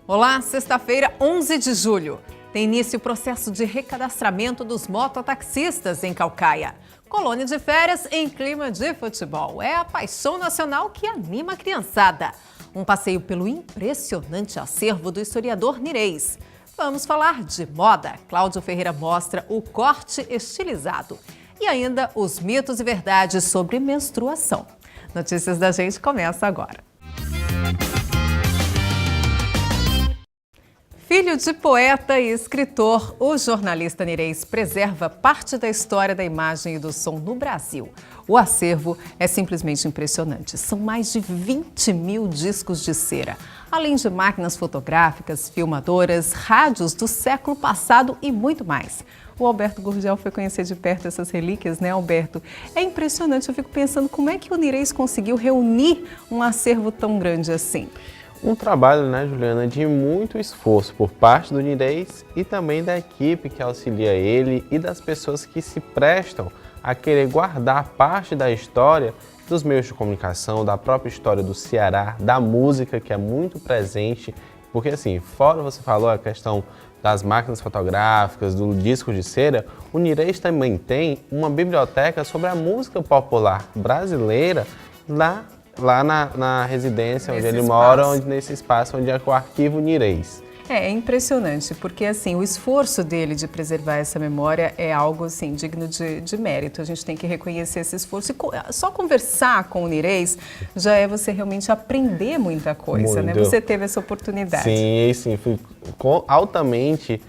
Olá, sexta-feira, 11 de julho. Tem início o processo de recadastramento dos mototaxistas em Caucaia. Colônia de férias em clima de futebol. É a paixão nacional que anima a criançada. Um passeio pelo impressionante acervo do historiador Nirez. Vamos falar de moda. Cláudio Ferreira mostra o corte estilizado. E ainda os mitos e verdades sobre menstruação. Notícias da Gente começa agora. Filho de poeta e escritor, o jornalista Nirez preserva parte da história da imagem e do som no Brasil. O acervo é simplesmente impressionante. São mais de 20 mil discos de cera, além de máquinas fotográficas, filmadoras, rádios do século passado e muito mais. O Alberto Gurgel foi conhecer de perto essas relíquias, né, Alberto? É impressionante, eu fico pensando como é que o Nirez conseguiu reunir um acervo tão grande assim. Um trabalho, né, Juliana, de muito esforço por parte do Nirez e também da equipe que auxilia ele e das pessoas que se prestam a querer guardar parte da história dos meios de comunicação, da própria história do Ceará, da música que é muito presente, porque assim, fora você falou a questão das máquinas fotográficas, do disco de cera, o Nirez também tem uma biblioteca sobre a música popular brasileira lá na residência onde ele mora, nesse espaço onde é o Arquivo Nirez. É impressionante, porque assim, o esforço dele de preservar essa memória é algo assim, digno de mérito. A gente tem que reconhecer esse esforço. E só conversar com o Nirez já é você realmente aprender muita coisa, né? Você teve essa oportunidade. Sim, fui altamente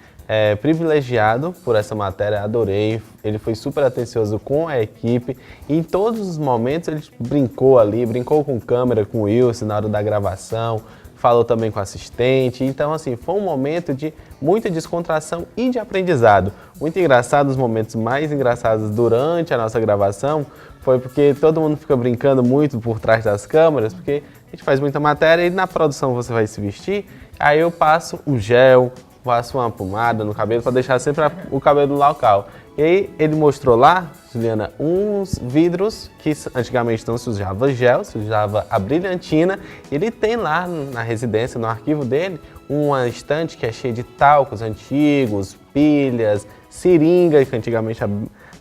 privilegiado por essa matéria, adorei. Ele foi super atencioso com a equipe e em todos os momentos ele brincou com câmera, com o Wilson na hora da gravação, falou também com o assistente. Então assim, foi um momento de muita descontração e de aprendizado. Muito engraçado, os momentos mais engraçados durante a nossa gravação foi porque todo mundo fica brincando muito por trás das câmeras, porque a gente faz muita matéria e na produção você vai se vestir, aí eu passo o gel, passo uma pomada no cabelo para deixar sempre o cabelo local. E aí ele mostrou lá, Juliana, uns vidros que antigamente não se usava gel, se usava a brilhantina. Ele tem lá na residência, no arquivo dele, uma estante que é cheia de talcos antigos, pilhas, seringa, que antigamente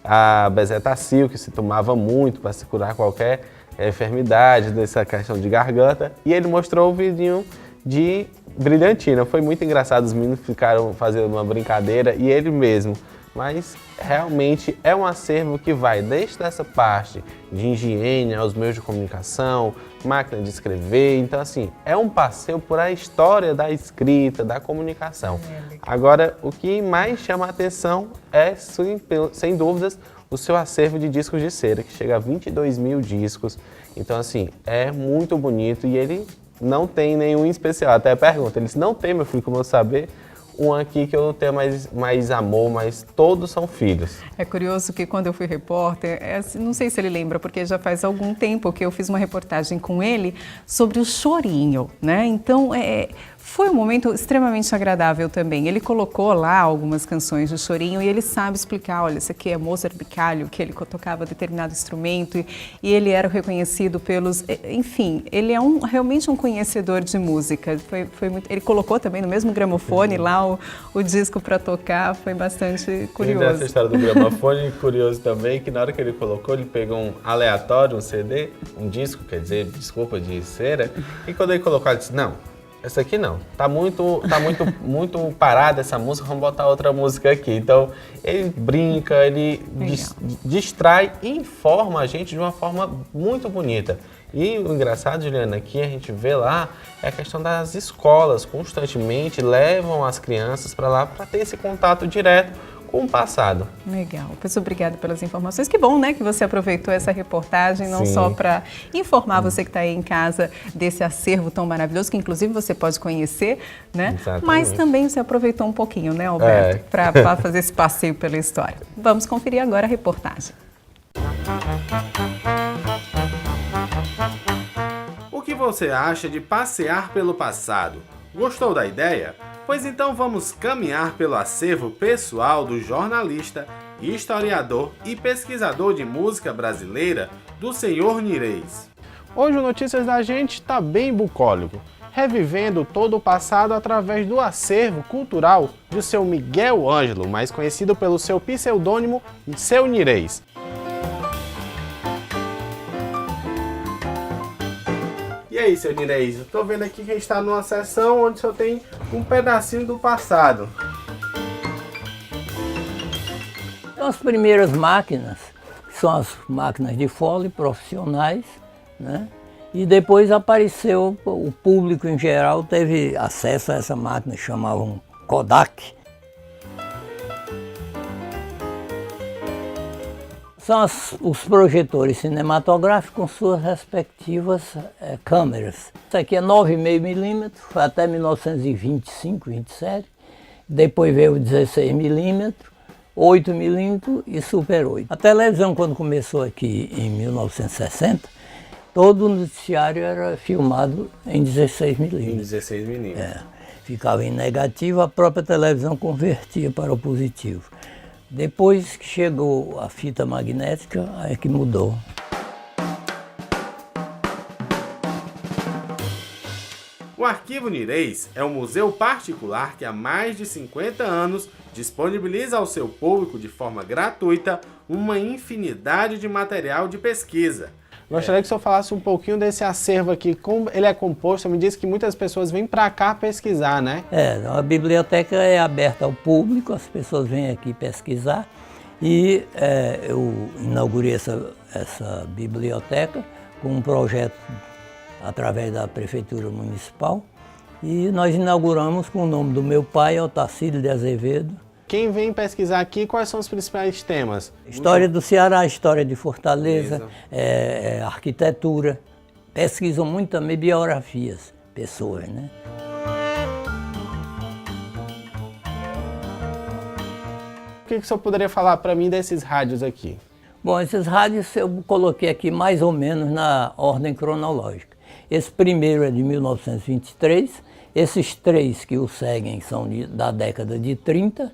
a bezetacil, que se tomava muito para se curar qualquer enfermidade, dessa questão de garganta. E ele mostrou o vidrinho de brilhantina. Foi muito engraçado, os meninos ficaram fazendo uma brincadeira e ele mesmo. Mas realmente é um acervo que vai desde essa parte de higiene aos meios de comunicação, máquina de escrever. Então assim, é um passeio por a história da escrita, da comunicação. Agora, o que mais chama a atenção é, sem dúvidas, o seu acervo de discos de cera, que chega a 22 mil discos. Então assim, é muito bonito e ele não tem nenhum especial. Até pergunta, ele disse, não tem, meu filho, como eu saber, um aqui que eu tenho mais amor, mas todos são filhos. É curioso que quando eu fui repórter, não sei se ele lembra, porque já faz algum tempo que eu fiz uma reportagem com ele sobre o chorinho, né? Então, foi um momento extremamente agradável também. Ele colocou lá algumas canções do chorinho e ele sabe explicar, olha, isso aqui é Mozart Bicalho, que ele tocava determinado instrumento e ele era reconhecido pelos... Enfim, ele é realmente um conhecedor de música. Foi muito, ele colocou também no mesmo gramofone lá o disco para tocar, foi bastante curioso. E nessa história do gramofone, curioso também, que na hora que ele colocou, ele pegou um aleatório, um CD, um disco, quer dizer, desculpa, de cera, e quando ele colocou, ele disse, não, essa aqui não, tá muito parada essa música, vamos botar outra música aqui. Então, ele brinca, ele distrai e informa a gente de uma forma muito bonita. E o engraçado, Juliana, que a gente vê lá é a questão das escolas, constantemente levam as crianças para lá para ter esse contato direto com o passado. Legal, pois obrigada pelas informações. Que bom, né, que você aproveitou essa reportagem, não só para informar você que está aí em casa desse acervo tão maravilhoso, que inclusive você pode conhecer, né? Exatamente. Mas também você aproveitou um pouquinho, né, Alberto, para fazer esse passeio pela história. Vamos conferir agora a reportagem. O que você acha de passear pelo passado? Gostou da ideia? Pois então vamos caminhar pelo acervo pessoal do jornalista, historiador e pesquisador de música brasileira do senhor Nirez. Hoje o Notícias da Gente está bem bucólico. revivendo todo o passado através do acervo cultural de seu Miguel Ângelo, mais conhecido pelo seu pseudônimo Seu Nirês. E aí, Seu Nirês, eu tô vendo aqui que a gente está numa seção onde só tem um pedacinho do passado. As primeiras máquinas, que são as máquinas de fole profissionais, né? E depois apareceu, o público em geral teve acesso a essa máquina, chamavam Kodak. São os projetores cinematográficos com suas respectivas câmeras. Isso aqui é 9,5mm, foi até 1925, 27. Depois veio o 16mm, 8mm e Super 8. A televisão, quando começou aqui em 1960, todo o noticiário era filmado em 16mm. Em 16mm. Ficava em negativo, a própria televisão convertia para o positivo. Depois que chegou a fita magnética, aí que mudou. O Arquivo Nirês é um museu particular que há mais de 50 anos disponibiliza ao seu público de forma gratuita uma infinidade de material de pesquisa. Gostaria que o senhor falasse um pouquinho desse acervo aqui, como ele é composto. Me disse que muitas pessoas vêm para cá pesquisar, né? A biblioteca é aberta ao público, as pessoas vêm aqui pesquisar e eu inaugurei essa biblioteca com um projeto através da Prefeitura Municipal e nós inauguramos com o nome do meu pai, Otacílio de Azevedo. Quem vem pesquisar aqui, quais são os principais temas? História do Ceará, história de Fortaleza, arquitetura. Pesquisam muito também biografias, pessoas, né? O que o senhor poderia falar para mim desses rádios aqui? Bom, esses rádios eu coloquei aqui mais ou menos na ordem cronológica. Esse primeiro é de 1923, esses três que o seguem são da década de 30,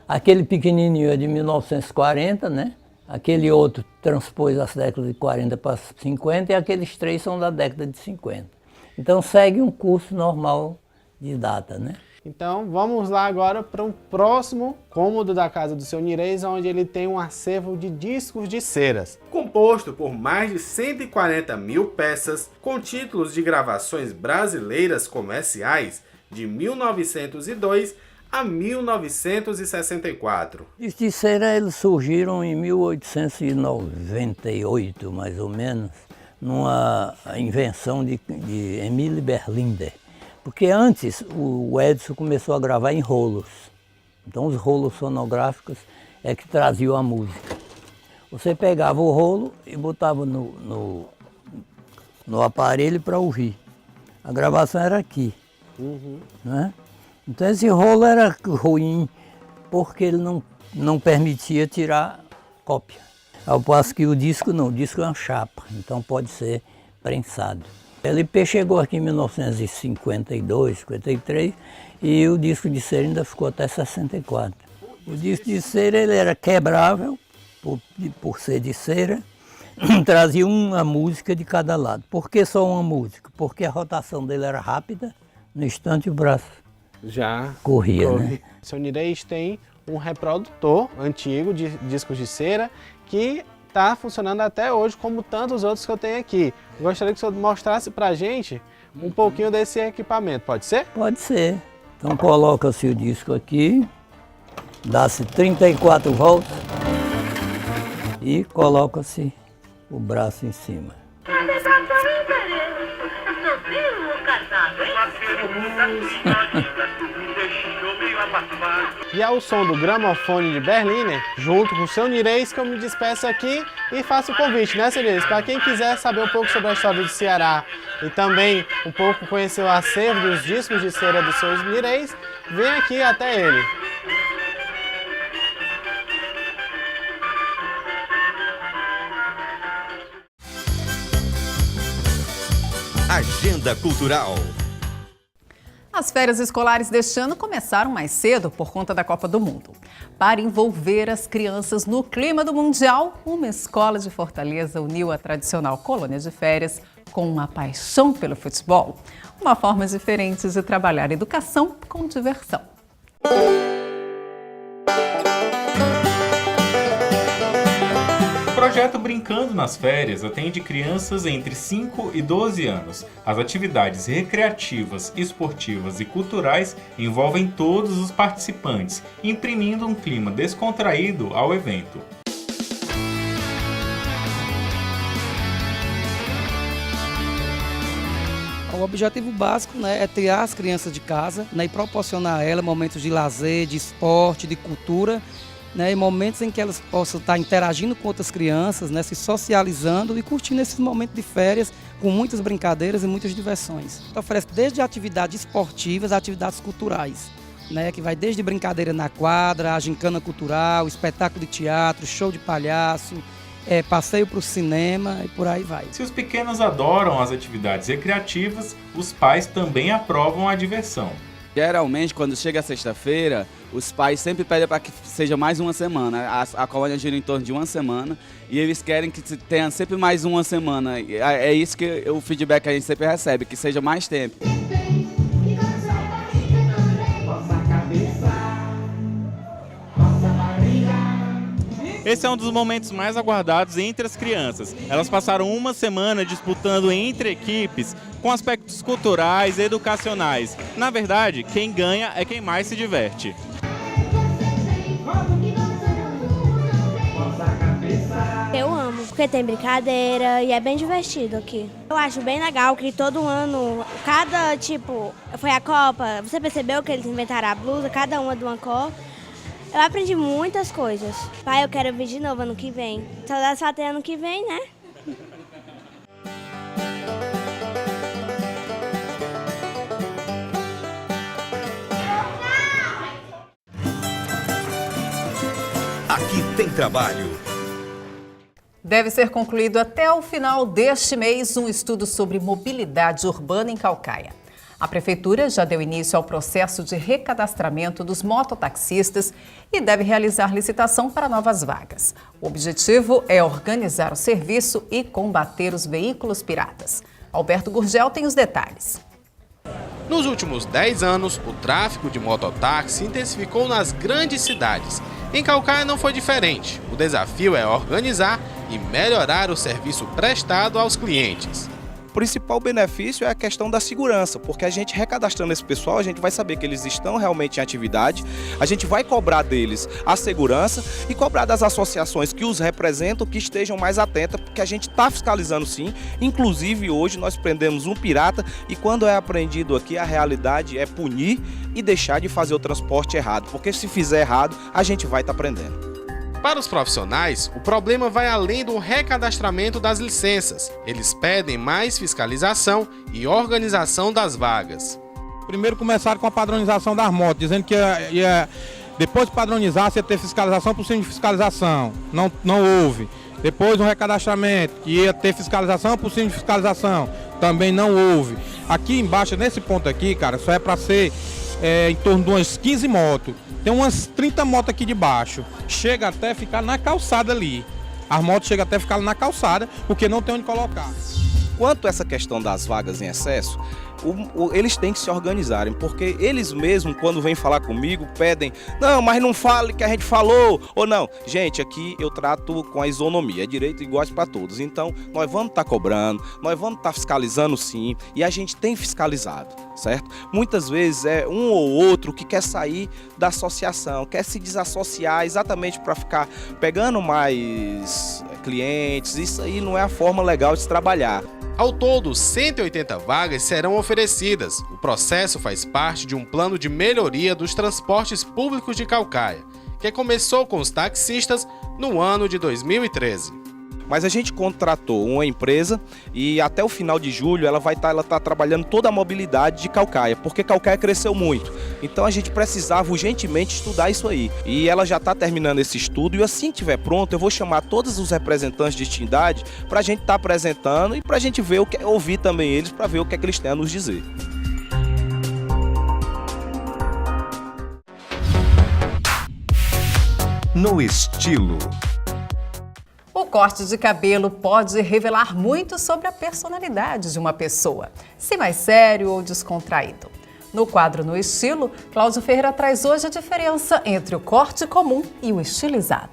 aquele pequenininho é de 1940, né? Aquele outro transpôs as décadas de 40 para 50 e aqueles três são da década de 50. Então segue um curso normal de data, né? Então vamos lá agora para um próximo cômodo da casa do Seu Nirês, onde ele tem um acervo de discos de ceras. Composto por mais de 140 mil peças, com títulos de gravações brasileiras comerciais de 1902 a 1964. Os de cera eles surgiram em 1898, mais ou menos, numa invenção de Emile Berliner. Porque antes o Edson começou a gravar em rolos. Então os rolos fonográficos é que traziam a música. Você pegava o rolo e botava no aparelho para ouvir. A gravação era aqui. Né? Então esse rolo era ruim porque ele não permitia tirar cópia. Ao passo que o disco não, o disco é uma chapa, então pode ser prensado. O LP chegou aqui em 1952, 53 e o disco de cera ainda ficou até 64. O disco de cera ele era quebrável, por ser de cera, trazia uma música de cada lado. Por que só uma música? Porque a rotação dele era rápida, no instante o braço já corria. Né? O Seu Nirês tem um reprodutor antigo de discos de cera que está funcionando até hoje, como tantos outros que eu tenho aqui. Eu gostaria que o senhor mostrasse para a gente um pouquinho desse equipamento, pode ser? Pode ser. Então coloca-se o disco aqui, dá-se 34 voltas e coloca-se o braço em cima. E ao som do gramofone de Berliner, junto com o Seu Nirês, que eu me despeço aqui e faço o convite, né, Seu Nirês? Para quem quiser saber um pouco sobre a história do Ceará e também um pouco conhecer o acervo dos discos de cera do Seu Nirês, vem aqui até ele. Agenda Cultural. As férias escolares deste ano começaram mais cedo por conta da Copa do Mundo. Para envolver as crianças no clima do Mundial, uma escola de Fortaleza uniu a tradicional colônia de férias com uma paixão pelo futebol? Uma forma diferente de trabalhar educação com diversão. O projeto Brincando nas Férias atende crianças entre 5 e 12 anos. As atividades recreativas, esportivas e culturais envolvem todos os participantes, imprimindo um clima descontraído ao evento. O objetivo básico, né, é tirar as crianças de casa, né, e proporcionar a elas momentos de lazer, de esporte, de cultura, né, e momentos em que elas possam estar interagindo com outras crianças, né, se socializando e curtindo esses momentos de férias com muitas brincadeiras e muitas diversões. Então, oferece desde atividades esportivas a atividades culturais, né, que vai desde brincadeira na quadra, a gincana cultural, espetáculo de teatro, show de palhaço, passeio para o cinema e por aí vai. Se os pequenos adoram as atividades recreativas, os pais também aprovam a diversão. Geralmente, quando chega a sexta-feira, os pais sempre pedem para que seja mais uma semana. A colônia gira em torno de uma semana e eles querem que tenha sempre mais uma semana. É isso que o feedback que a gente sempre recebe, que seja mais tempo. Esse é um dos momentos mais aguardados entre as crianças. Elas passaram uma semana disputando entre equipes com aspectos culturais e educacionais. Na verdade, quem ganha é quem mais se diverte. Eu amo, porque tem brincadeira e é bem divertido aqui. Eu acho bem legal que todo ano, foi a Copa, você percebeu que eles inventaram a blusa, cada uma de uma cor? Eu aprendi muitas coisas. Pai, eu quero vir de novo ano que vem. Só até ano que vem, né? Aqui tem trabalho. Deve ser concluído até o final deste mês um estudo sobre mobilidade urbana em Caucaia. A Prefeitura já deu início ao processo de recadastramento dos mototaxistas e deve realizar licitação para novas vagas. O objetivo é organizar o serviço e combater os veículos piratas. Alberto Gurgel tem os detalhes. Nos últimos 10 anos, o tráfego de mototáxi intensificou nas grandes cidades. Em Caucaia não foi diferente. O desafio é organizar e melhorar o serviço prestado aos clientes. O principal benefício é a questão da segurança, porque a gente recadastrando esse pessoal, a gente vai saber que eles estão realmente em atividade, a gente vai cobrar deles a segurança e cobrar das associações que os representam que estejam mais atentas, porque a gente está fiscalizando sim. Inclusive hoje nós prendemos um pirata e quando é apreendido aqui a realidade é punir e deixar de fazer o transporte errado, porque se fizer errado a gente vai estar prendendo. Para os profissionais, o problema vai além do recadastramento das licenças. Eles pedem mais fiscalização e organização das vagas. Primeiro começaram com a padronização das motos, dizendo que depois de padronizar, você ia ter fiscalização por cima de fiscalização. Não houve. Depois um recadastramento, que ia ter fiscalização por cima de fiscalização. Também não houve. Aqui embaixo, nesse ponto aqui, cara, só é para ser em torno de umas 15 motos. Tem umas 30 motos aqui de baixo. Chega até ficar na calçada ali. As motos chegam até ficar na calçada, porque não tem onde colocar. Quanto a essa questão das vagas em excesso, eles têm que se organizarem, porque eles mesmos, quando vêm falar comigo, pedem, não, mas não fale que a gente falou, ou não. Gente, aqui eu trato com a isonomia, é direito igual para todos. Então, nós vamos estar cobrando, nós vamos estar fiscalizando sim, e a gente tem fiscalizado, certo? Muitas vezes é um ou outro que quer sair da associação, quer se desassociar exatamente para ficar pegando mais clientes. Isso aí não é a forma legal de se trabalhar. Ao todo, 180 vagas serão oferecidas. O processo faz parte de um plano de melhoria dos transportes públicos de Caucaia, que começou com os taxistas no ano de 2013. Mas a gente contratou uma empresa e até o final de julho ela tá trabalhando toda a mobilidade de Caucaia, porque Caucaia cresceu muito. Então a gente precisava urgentemente estudar isso aí. E ela já está terminando esse estudo e assim que estiver pronto eu vou chamar todos os representantes de entidade para a gente estar apresentando e para a gente ver ouvir também eles para ver o que é que eles têm a nos dizer. No estilo. O corte de cabelo pode revelar muito sobre a personalidade de uma pessoa, se mais sério ou descontraído. No quadro No Estilo, Cláudio Ferreira traz hoje a diferença entre o corte comum e o estilizado.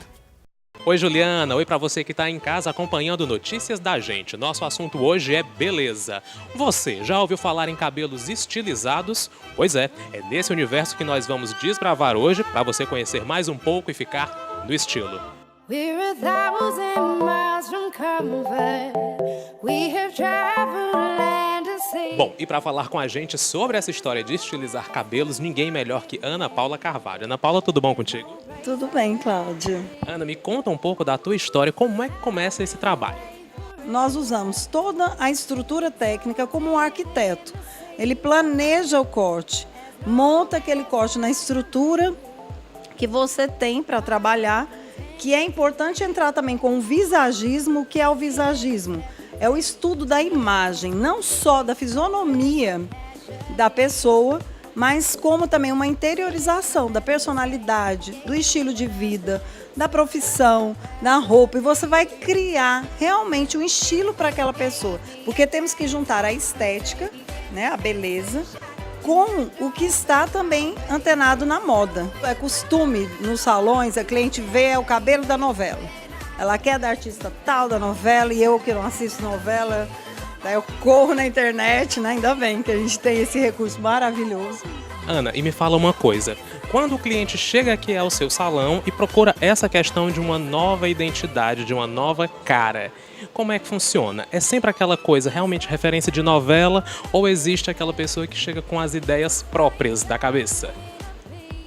Oi, Juliana. Oi para você que está em casa acompanhando Notícias da Gente. Nosso assunto hoje é beleza. Você já ouviu falar em cabelos estilizados? Pois é nesse universo que nós vamos desbravar hoje para você conhecer mais um pouco e ficar no estilo. Bom, e para falar com a gente sobre essa história de estilizar cabelos, ninguém melhor que Ana Paula Carvalho. Ana Paula, tudo bom contigo? Tudo bem, Cláudio. Ana, me conta um pouco da tua história, como é que começa esse trabalho? Nós usamos toda a estrutura técnica como um arquiteto. Ele planeja o corte, monta aquele corte na estrutura que você tem para trabalhar, que é importante entrar também com o visagismo. O que é o visagismo? É o estudo da imagem, não só da fisionomia da pessoa, mas como também uma interiorização da personalidade, do estilo de vida, da profissão, da roupa. E você vai criar realmente um estilo para aquela pessoa. Porque temos que juntar a estética, né, a beleza, com o que está também antenado na moda. É costume nos salões, a cliente vê o cabelo da novela. Ela quer da artista tal da novela e eu que não assisto novela, daí eu corro na internet, né? Ainda bem que a gente tem esse recurso maravilhoso. Ana, e me fala uma coisa, quando o cliente chega aqui ao seu salão e procura essa questão de uma nova identidade, de uma nova cara, como é que funciona? É sempre aquela coisa realmente referência de novela ou existe aquela pessoa que chega com as ideias próprias da cabeça?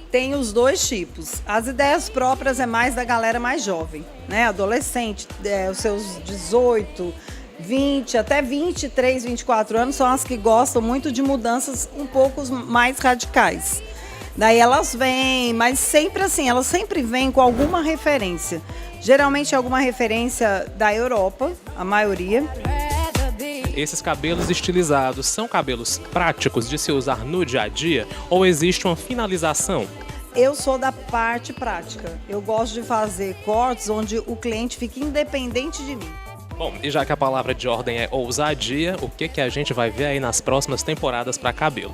Tem os dois tipos. As ideias próprias é mais da galera mais jovem, né? Adolescente, os seus 18, 20, até 23, 24 anos são as que gostam muito de mudanças um pouco mais radicais. Daí elas vêm, mas sempre assim, elas sempre vêm com alguma referência. Geralmente alguma referência da Europa, a maioria. Esses cabelos estilizados são cabelos práticos de se usar no dia a dia ou existe uma finalização? Eu sou da parte prática. Eu gosto de fazer cortes onde o cliente fique independente de mim. Bom, e já que a palavra de ordem é ousadia, o que a gente vai ver aí nas próximas temporadas para cabelo?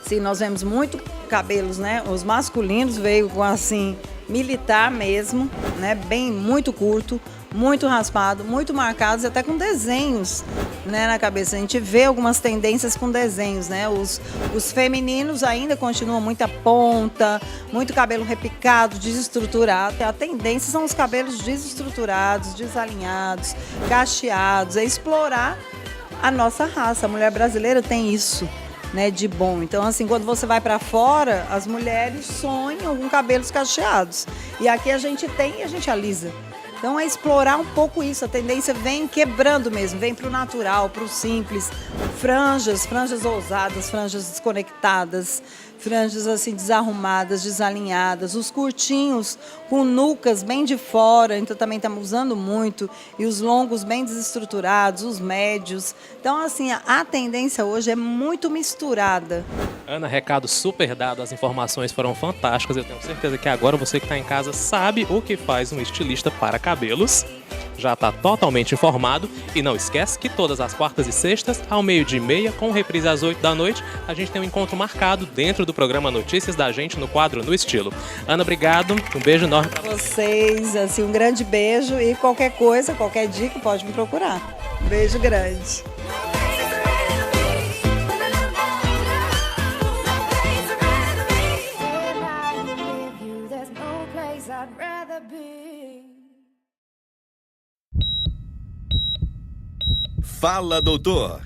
Sim, nós vemos muito cabelos, né? Os masculinos veio com assim, militar mesmo, né? Bem, muito curto, muito raspado, muito marcados, até com desenhos, né, na cabeça. A gente vê algumas tendências com desenhos, né? Os femininos ainda continuam muita ponta, muito cabelo repicado, desestruturado. A tendência são os cabelos desestruturados, desalinhados, cacheados, é explorar a nossa raça. A mulher brasileira tem isso, né, de bom. Então, assim, quando você vai para fora, as mulheres sonham com cabelos cacheados. E aqui a gente tem e a gente alisa. Então é explorar um pouco isso, a tendência vem quebrando mesmo, vem para o natural, para o simples, franjas ousadas, franjas desconectadas, franjas assim desarrumadas, desalinhadas, os curtinhos com nucas bem de fora, então também estamos usando muito, e os longos bem desestruturados, os médios. Então assim, a tendência hoje é muito misturada. Ana, recado super dado, as informações foram fantásticas, eu tenho certeza que agora você que está em casa sabe o que faz um estilista para cabelos. Já está totalmente informado e não esquece que todas as quartas e sextas, ao 12h30, com reprise às 8 da noite, a gente tem um encontro marcado dentro do programa Notícias da Gente no quadro No Estilo. Ana, obrigado, um beijo enorme para vocês, assim, um grande beijo e qualquer coisa, qualquer dica, pode me procurar. Um beijo grande. Fala, doutor.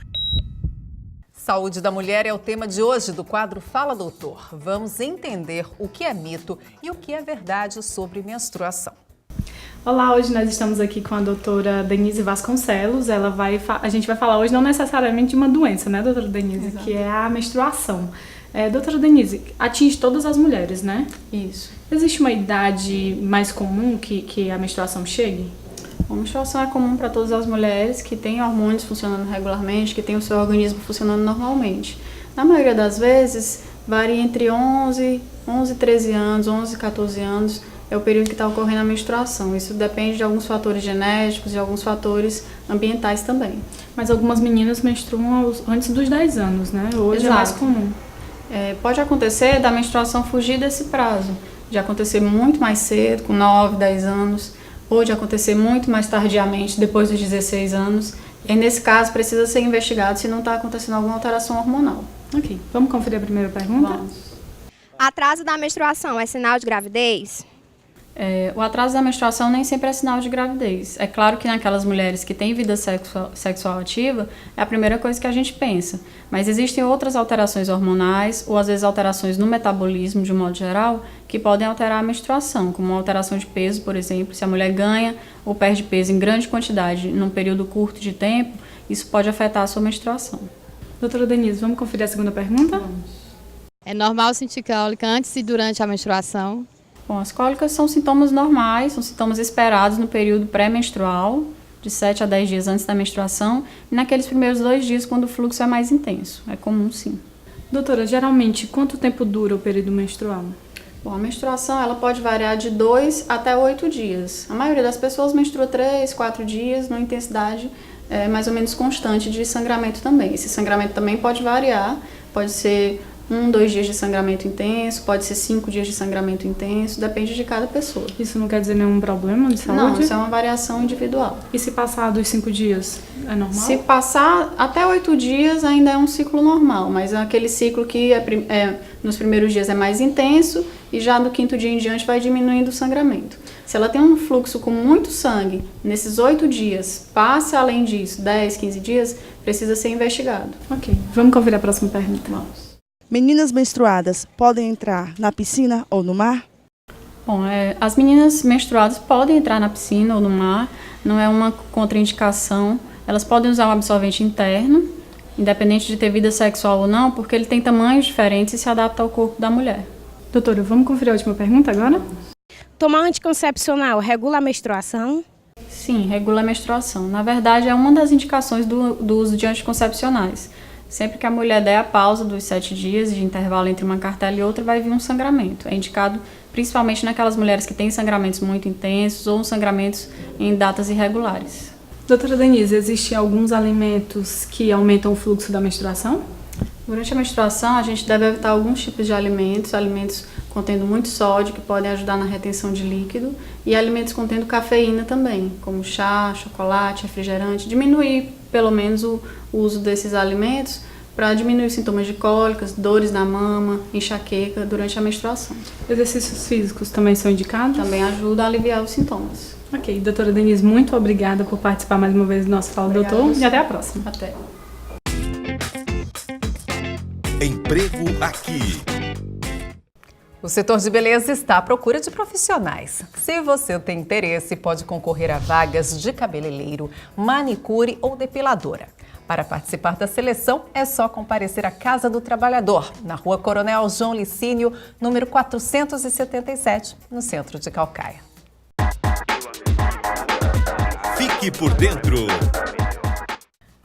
Saúde da mulher é o tema de hoje do quadro Fala, Doutor. Vamos entender o que é mito e o que é verdade sobre menstruação. Olá, hoje nós estamos aqui com a doutora Denise Vasconcelos. A gente vai falar hoje não necessariamente de uma doença, né, doutora Denise? Exato. Que é a menstruação. Doutora Denise, atinge todas as mulheres, né? Isso. Existe uma idade mais comum que a menstruação chegue? A menstruação é comum para todas as mulheres que têm hormônios funcionando regularmente, que têm o seu organismo funcionando normalmente. Na maioria das vezes, varia entre 11, 13 anos, 11, 14 anos, é o período que está ocorrendo a menstruação. Isso depende de alguns fatores genéticos e alguns fatores ambientais também. Mas algumas meninas menstruam antes dos 10 anos, né? Hoje é mais comum. Pode acontecer da menstruação fugir desse prazo, de acontecer muito mais cedo, com 9, 10 anos, ou de acontecer muito mais tardiamente, depois dos 16 anos. E nesse caso precisa ser investigado se não está acontecendo alguma alteração hormonal. Ok, vamos conferir a primeira pergunta? Vamos. Atraso da menstruação é sinal de gravidez? O atraso da menstruação nem sempre é sinal de gravidez. É claro que naquelas mulheres que têm vida sexual ativa, é a primeira coisa que a gente pensa. Mas existem outras alterações hormonais, ou às vezes alterações no metabolismo, de um modo geral, que podem alterar a menstruação, como uma alteração de peso, por exemplo. Se a mulher ganha ou perde peso em grande quantidade num período curto de tempo, isso pode afetar a sua menstruação. Doutora Denise, vamos conferir a segunda pergunta? Vamos. É normal sentir cólica antes e durante a menstruação? Bom, as cólicas são sintomas normais, são sintomas esperados no período pré-menstrual, de 7 a 10 dias antes da menstruação, e naqueles primeiros 2 dias, quando o fluxo é mais intenso. É comum, sim. Doutora, geralmente, quanto tempo dura o período menstrual? Bom, a menstruação ela pode variar de 2 até 8 dias. A maioria das pessoas menstrua 3, 4 dias, numa intensidade mais ou menos constante de sangramento também. Esse sangramento também pode variar, pode ser 1, 2 dias de sangramento intenso, pode ser 5 dias de sangramento intenso, depende de cada pessoa. Isso não quer dizer nenhum problema de saúde? Não, isso é uma variação individual. E se passar dos 5 dias, é normal? Se passar até 8 dias ainda é um ciclo normal, mas é aquele ciclo que nos primeiros dias é mais intenso e já do 5º dia em diante vai diminuindo o sangramento. Se ela tem um fluxo com muito sangue, nesses 8 dias, passa além disso, 10, 15 dias, precisa ser investigado. Ok, vamos conferir a próxima pergunta. Vamos. Meninas menstruadas podem entrar na piscina ou no mar? Bom, as meninas menstruadas podem entrar na piscina ou no mar, não é uma contraindicação. Elas podem usar um absorvente interno, independente de ter vida sexual ou não, porque ele tem tamanhos diferentes e se adapta ao corpo da mulher. Doutora, vamos conferir a última pergunta agora? Tomar anticoncepcional regula a menstruação? Sim, regula a menstruação. Na verdade, é uma das indicações do uso de anticoncepcionais. Sempre que a mulher der a pausa dos 7 dias de intervalo entre uma cartela e outra, vai vir um sangramento. É indicado principalmente naquelas mulheres que têm sangramentos muito intensos ou sangramentos em datas irregulares. Doutora Denise, existem alguns alimentos que aumentam o fluxo da menstruação? Durante a menstruação, a gente deve evitar alguns tipos de alimentos contendo muito sódio, que podem ajudar na retenção de líquido, e alimentos contendo cafeína também, como chá, chocolate, refrigerante. Diminuir, pelo menos, o uso desses alimentos para diminuir os sintomas de cólicas, dores na mama, enxaqueca durante a menstruação. Exercícios físicos também são indicados? Também ajuda a aliviar os sintomas. Ok, doutora Denise, muito obrigada por participar mais uma vez do nosso Fala Doutor, e até a próxima. Até. Emprego Aqui. O setor de beleza está à procura de profissionais. Se você tem interesse, pode concorrer a vagas de cabeleireiro, manicure ou depiladora. Para participar da seleção, é só comparecer à Casa do Trabalhador, na Rua Coronel João Licínio, número 477, no centro de Caucaia. Fique por dentro.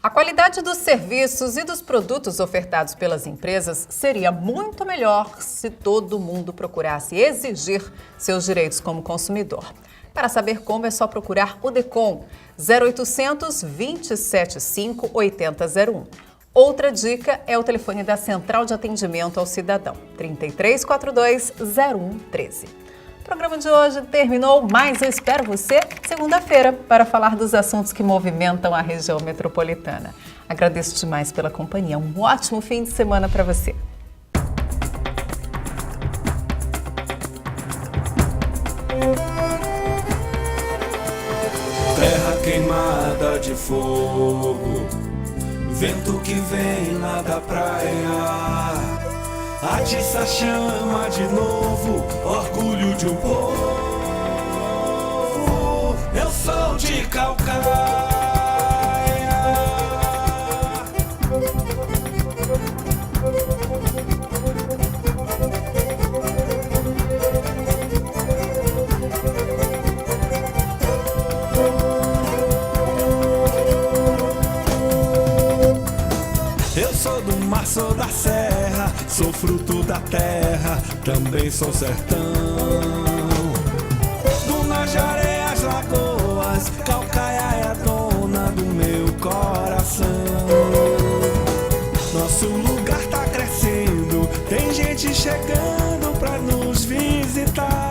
A qualidade dos serviços e dos produtos ofertados pelas empresas seria muito melhor se todo mundo procurasse exigir seus direitos como consumidor. Para saber como, é só procurar o DECOM 0800 275 8001. Outra dica é o telefone da Central de Atendimento ao Cidadão, 3342-0113. O programa de hoje terminou, mas eu espero você segunda-feira para falar dos assuntos que movimentam a região metropolitana. Agradeço demais pela companhia. Um ótimo fim de semana para você. Terra queimada de fogo, vento que vem lá da praia, atiça a chama de novo, orgulho de um povo. Eu sou de Caucaia. Eu sou do mar, sou da serra, sou fruto da terra, também sou sertão. mas Calcaia é a dona do meu coração. Nosso lugar tá crescendo, tem gente chegando pra nos visitar.